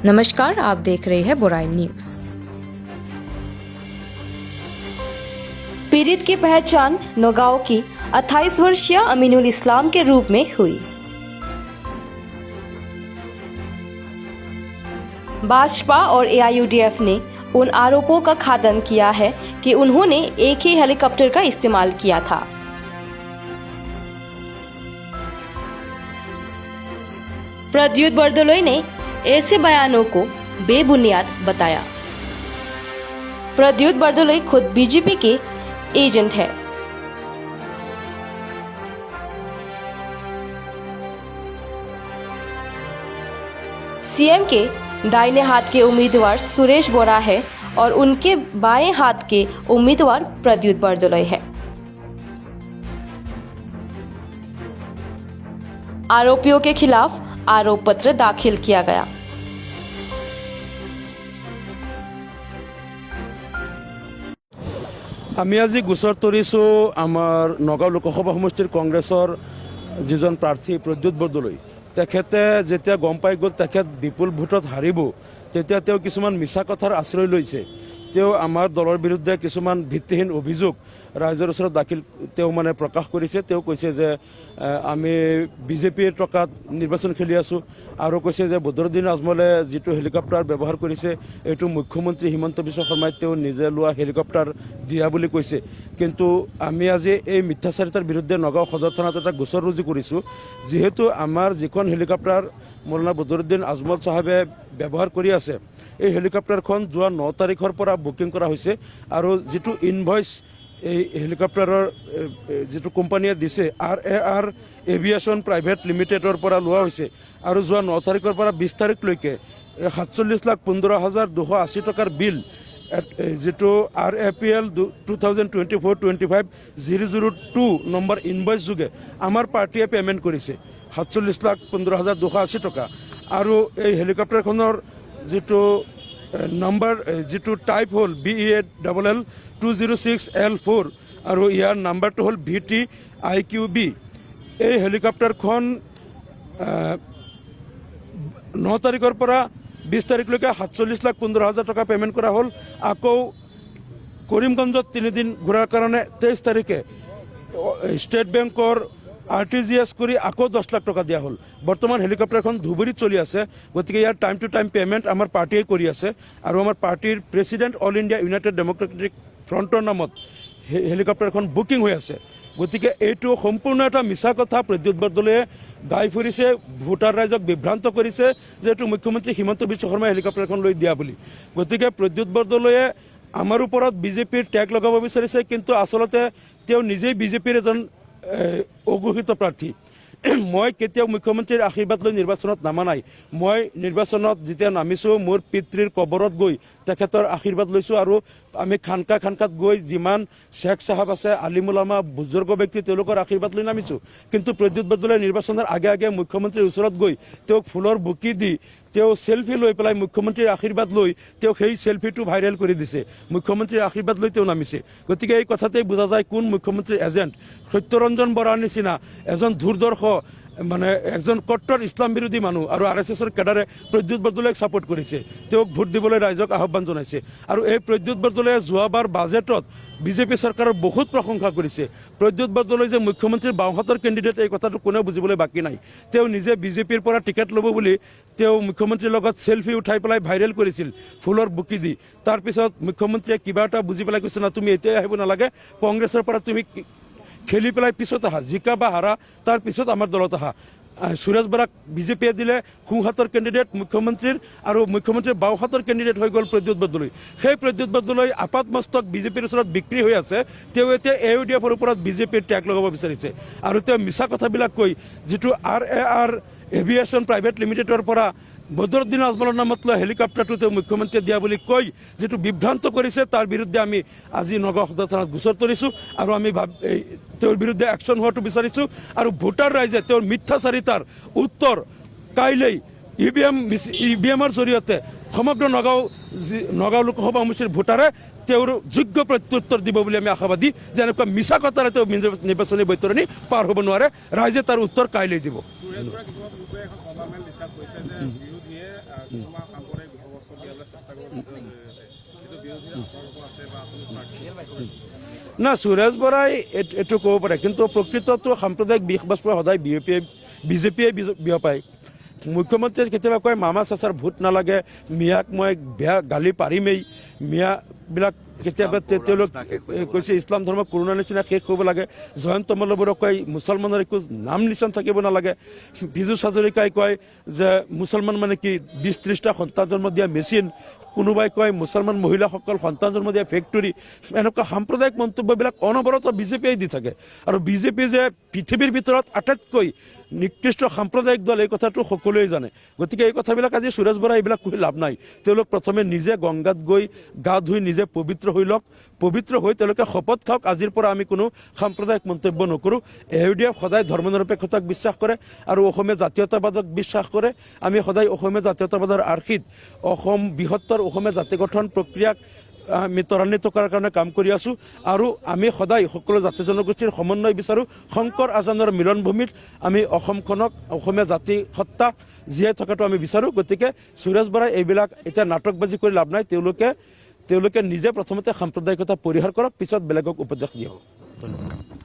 नमस्कार, आप देख रहे हैं बुराई न्यूज। पीड़ित की पहचान नौगांव की 28 वर्षीय अमीनुल इस्लाम के रूप में हुई। भाजपा और एआईयूडीएफ ने उन आरोपों का खंडन किया है कि उन्होंने एक ही हेलीकॉप्टर का इस्तेमाल किया था। प्रद्युत बरदलोई ने ऐसे बयानों को बेबुनियाद बताया। प्रद्युत बरदलोई खुद बीजेपी के एजेंट है। सीएम के दाहिने हाथ के उम्मीदवार सुरेश बोरा है और उनके बाएं हाथ के उम्मीदवार प्रद्युत बरदलोई है। आरोपियों के खिलाफ आरोप पत्र दाखिल किया गया। আমি আজি গোচৰ তৰিছোঁ আমাৰ নগাঁও লোকসভা সমষ্টিৰ কংগ্ৰেছৰ যিজন প্ৰাৰ্থী প্ৰদ্যুৎ বৰদলৈ। তেখেতে যেতিয়া গম পাই গ'ল তেখেত বিপুল ভোটত হাৰিব, তেতিয়া তেওঁ কিছুমান মিছা কথাৰ আশ্ৰয় লৈছে। তেওঁ আমাৰ দলৰ বিৰুদ্ধে কিছুমান ভিত্তিহীন অভিযোগ ৰাইজৰ ওচৰত দাখিল প্ৰকাশ কৰিছে। তেওঁ কৈছে যে আমি বিজেপিৰ টকাত নিৰ্বাচন খেলি আছোঁ আৰু কৈছে যে বদৰুদ্দিন আজমলে যিটো হেলিকপ্টাৰ ব্যৱহাৰ কৰিছে এইটো মুখ্যমন্ত্ৰী হিমন্ত বিশ্ব শৰ্মাই তেওঁ নিজে লোৱা হেলিকপ্টাৰ দিয়া বুলি কৈছে। কিন্তু আমি আজি এই মিথ্যাচাৰিতাৰ বিৰুদ্ধে নগাঁও সদৰ থানাত এটা গোচৰ ৰুজু কৰিছোঁ। যিহেতু আমাৰ যিখন হেলিকপ্টাৰ মৌলানা বদৰুদ্দিন আজমল চাহাবে ব্যৱহাৰ কৰি আছে, এই হেলিকপ্টাৰখন যোৱা 9 তাৰিখৰ পৰা বুকিং কৰা হৈছে আৰু যিটো ইনভইচ এই হেলিকপ্টাৰৰ যিটো কোম্পানীয়ে দিছে RAR এভিয়েশ্যন প্ৰাইভেট লিমিটেডৰ পৰা লোৱা হৈছে আৰু যোৱা 9 তাৰিখৰ পৰা 20 তাৰিখলৈকে 47,15,280 টকাৰ বিল যিটো RAPL 2024-25-002 নম্বৰ ইনভইচ যোগে আমাৰ পাৰ্টিয়ে পে'মেণ্ট কৰিছে 47,15,280 টকা। আৰু এই হেলিকপ্টাৰখনৰ যিটো নম্বৰ যিটো টাইপ হ'ল BEALL 206L4 আৰু ইয়াৰ নাম্বাৰটো হ'ল VTIQB। এই হেলিকপ্টাৰখন 9 তাৰিখৰ পৰা 20 তাৰিখলৈকে 47,15,000 টকা পে'মেণ্ট কৰা হ'ল। আকৌ কৰিমগঞ্জত 3 দিন ঘূৰাৰ কাৰণে 23 তাৰিখে ষ্টেট বেংকৰ RTGS কৰি আকৌ 10 লাখ টকা দিয়া হ'ল। বৰ্তমান হেলিকপ্টাৰখন ধুবুৰীত চলি আছে, গতিকে ইয়াৰ টাইম টু টাইম পে'মেণ্ট আমাৰ পাৰ্টিয়ে কৰি আছে আৰু আমাৰ পাৰ্টিৰ president all India united democratic ফ্ৰণ্টৰ নামত হেলিকপ্টাৰখন বুকিং হৈ আছে। গতিকে এইটো সম্পূৰ্ণ এটা মিছা কথা প্ৰদ্যুৎ বৰদলৈয়ে গাই ফুৰিছে, ভোটাৰ ৰাইজক বিভ্ৰান্ত কৰিছে যে এইটো মুখ্যমন্ত্ৰী হিমন্ত বিশ্ব শৰ্মাই হেলিকপ্টাৰখন লৈ দিয়া বুলি। গতিকে প্ৰদ্যুৎ বৰদলৈয়ে আমাৰ ওপৰত বিজেপিৰ টেগ লগাব বিচাৰিছে, কিন্তু আচলতে তেওঁ নিজেই বিজেপিৰ এজন অঘোষিত প্ৰাৰ্থী। মই কেতিয়াও মুখ্যমন্ত্ৰীৰ আশীৰ্বাদ লৈ নিৰ্বাচনত নামা নাই। মই নিৰ্বাচনত যেতিয়া নামিছোঁ মোৰ পিতৃৰ কবৰত গৈ তেখেতৰ আশীৰ্বাদ লৈছোঁ আৰু আমি খানকাত গৈ যিমান শ্বেখ চাহাব আছে, আলিমুলামা, বুজুৰ্গ ব্যক্তি তেওঁলোকৰ আশীৰ্বাদ লৈ নামিছোঁ। কিন্তু প্ৰদ্যুৎ বৰদলৈ নিৰ্বাচনৰ আগে আগে মুখ্যমন্ত্ৰীৰ ওচৰত গৈ তেওঁক ফুলৰ বুকি দি তেওঁ চেলফি লৈ পেলাই মুখ্যমন্ত্ৰীৰ আশীৰ্বাদ লৈ তেওঁক সেই চেলফিটো ভাইৰেল কৰি দিছে। মুখ্যমন্ত্ৰীৰ আশীৰ্বাদ লৈ তেওঁ নামিছে। গতিকে এই কথাতেই বুজা যায় কোন মুখ্যমন্ত্ৰীৰ এজেণ্ট। সত্যৰঞ্জন বৰাৰ নিচিনা এজন দূৰদৰ্শ একজন কট্টৰ ইছলাম বিৰোধী মানুহ আৰু RSSৰ কেডাৰে প্ৰদ্যুৎ বৰদলৈক ছাপোৰ্ট কৰিছে, তেওঁক ভোট দিবলৈ ৰাইজক আহ্বান জনাইছে। আৰু এই প্ৰদ্যুৎ বৰদলৈয়ে যোৱাবাৰ বাজেটত বিজেপি চৰকাৰৰ বহুত প্ৰশংসা কৰিছে। প্ৰদ্যুৎ বৰদলৈ যে মুখ্যমন্ত্ৰীৰ বাওঁহাতৰ কেণ্ডিডেট এই কথাটো কোনেও বুজিবলৈ বাকী নাই। তেওঁ নিজে বিজেপিৰ পৰা টিকেট ল'ব বুলি তেওঁ মুখ্যমন্ত্ৰীৰ লগত চেলফি উঠাই পেলাই ভাইৰেল কৰিছিল ফুলৰ বুকি দি। তাৰপিছত মুখ্যমন্ত্ৰীয়ে কিবা এটা বুজি পেলাই কৈছে না, তুমি এতিয়াই আহিব নালাগে, কংগ্ৰেছৰ পৰা তুমি খেলি পেলাই পিছত আহা, জিকা বা হাৰা তাৰ পিছত আমাৰ দলত আহা। সুৰেশ বৰাক বিজেপিয়ে দিলে সোঁহাতৰ কেণ্ডিডেট মুখ্যমন্ত্ৰীৰ আৰু মুখ্যমন্ত্ৰীৰ বাওঁহাতৰ কেণ্ডিডেট হৈ গ'ল প্ৰদ্যুৎ বৰদলৈ। সেই প্ৰদ্যুৎ বৰদলৈ আপাতমস্তক বিজেপিৰ ওচৰত বিক্ৰী হৈ আছে। তেওঁ এতিয়া AUDFৰ ওপৰত বিজেপিৰ টেগ লগাব বিচাৰিছে আৰু তেওঁ মিছা কথাবিলাক কৈ যিটো RAR এভিয়েশ্যন প্ৰাইভেট লিমিটেডৰ পৰা বদৰুদ্দিন আজমলৰ নামত লোৱা হেলিকপ্টাৰটো তেওঁ মুখ্যমন্ত্ৰীয়ে দিয়া বুলি কৈ যিটো বিভ্ৰান্ত কৰিছে তাৰ বিৰুদ্ধে আমি আজি নগাঁও সদৰ থানাত গোচৰ তৰিছোঁ আৰু আমি তেওঁৰ বিৰুদ্ধে একশ্যন হোৱাটো বিচাৰিছোঁ। আৰু ভোটাৰ ৰাইজে তেওঁৰ মিথ্যাচাৰিতাৰ উত্তৰ কাইলৈ EVMৰ জৰিয়তে সমগ্ৰ নগাঁও লোকসভা সমষ্টিৰ ভোটাৰে তেওঁৰ যোগ্য প্ৰত্যুত্তৰ দিব বুলি আমি আশাবাদী যে এনেকুৱা মিছা কথাৰে তেওঁ নিৰ্বাচনী বৈতৰণি পাৰ হ'ব নোৱাৰে। ৰাইজে তাৰ উত্তৰ কাইলৈ দিব। না সুৰেশ বৰাই এইটো ক'ব পাৰে, কিন্তু প্ৰকৃততো সাম্প্ৰদায়িক বিষবাস্প সদায় বিজেপিয়ে বিয়পায়। মুখ্যমন্ত্ৰীয়ে কেতিয়াবা কয় মামা চাচাৰ ভোট নালাগে, মিয়াক মই বেয়া গালি পাৰিমেই, মিয়াবিলাক কেতিয়াবা তেওঁলোক কৈছে ইছলাম ধৰ্ম কৰোণা নিচিনা শেষ হ'ব লাগে, জয়ন্ত মল্লবোৰক কয় মুছলমানৰ একো নাম নিচান থাকিব নালাগে, পীযুষ হাজৰিকাই কয় যে মুছলমান মানে কি 20-30টা সন্তান জন্ম দিয়া মেচিন, কোনোবাই কয় মুছলমান মহিলাসকল সন্তান জন্ম দিয়া ফেক্টৰী। এনেকুৱা সাম্প্ৰদায়িক মন্তব্যবিলাক অনবৰত বিজেপিয়ে দি থাকে। আৰু বিজেপি যে পৃথিৱীৰ ভিতৰত আটাইতকৈ নিকৃষ্ট সাম্প্ৰদায়িক দল এই কথাটো সকলোৱে জানে। গতিকে এই কথাবিলাক আজি সুৰেশ বৰাই এইবিলাক কৈ লাভ নাই। তেওঁলোক প্ৰথমে নিজে গংগাত গৈ গা ধুই নিজে পবিত্ৰ হৈ লওক, পবিত্ৰ হৈ তেওঁলোকে শপত খাওক আজিৰ পৰা আমি কোনো সাম্প্ৰদায়িক মন্তব্য নকৰোঁ। AUDF সদায় ধৰ্মনিৰপেক্ষতাক বিশ্বাস কৰে আৰু অসমীয়া জাতীয়তাবাদক বিশ্বাস কৰে। আমি সদায় অসমীয়া জাতীয়তাবাদৰ আৰ্হিত অসম বৃহত্তৰ অসমীয়া জাতি গঠন প্ৰক্ৰিয়াক আমি ত্বৰান্বিত কৰাৰ কাৰণে কাম কৰি আছোঁ। আৰু আমি সদায় সকলো জাতি জনগোষ্ঠীৰ সমন্বয় বিচাৰোঁ। শংকৰ আজানৰ মিলনভূমিত আমি অসমখনক অসমীয়া জাতি সত্তা জীয়াই থকাটো আমি বিচাৰোঁ। গতিকে সুৰেশ বৰাই এইবিলাক এতিয়া নাটকবাজি কৰি লাভ নাই। তেওঁলোকে নিজে প্ৰথমতে সাম্প্ৰদায়িকতা পৰিহাৰ কৰক, পিছত বেলেগক উপদেশ দিয়ক। ধন্যবাদ।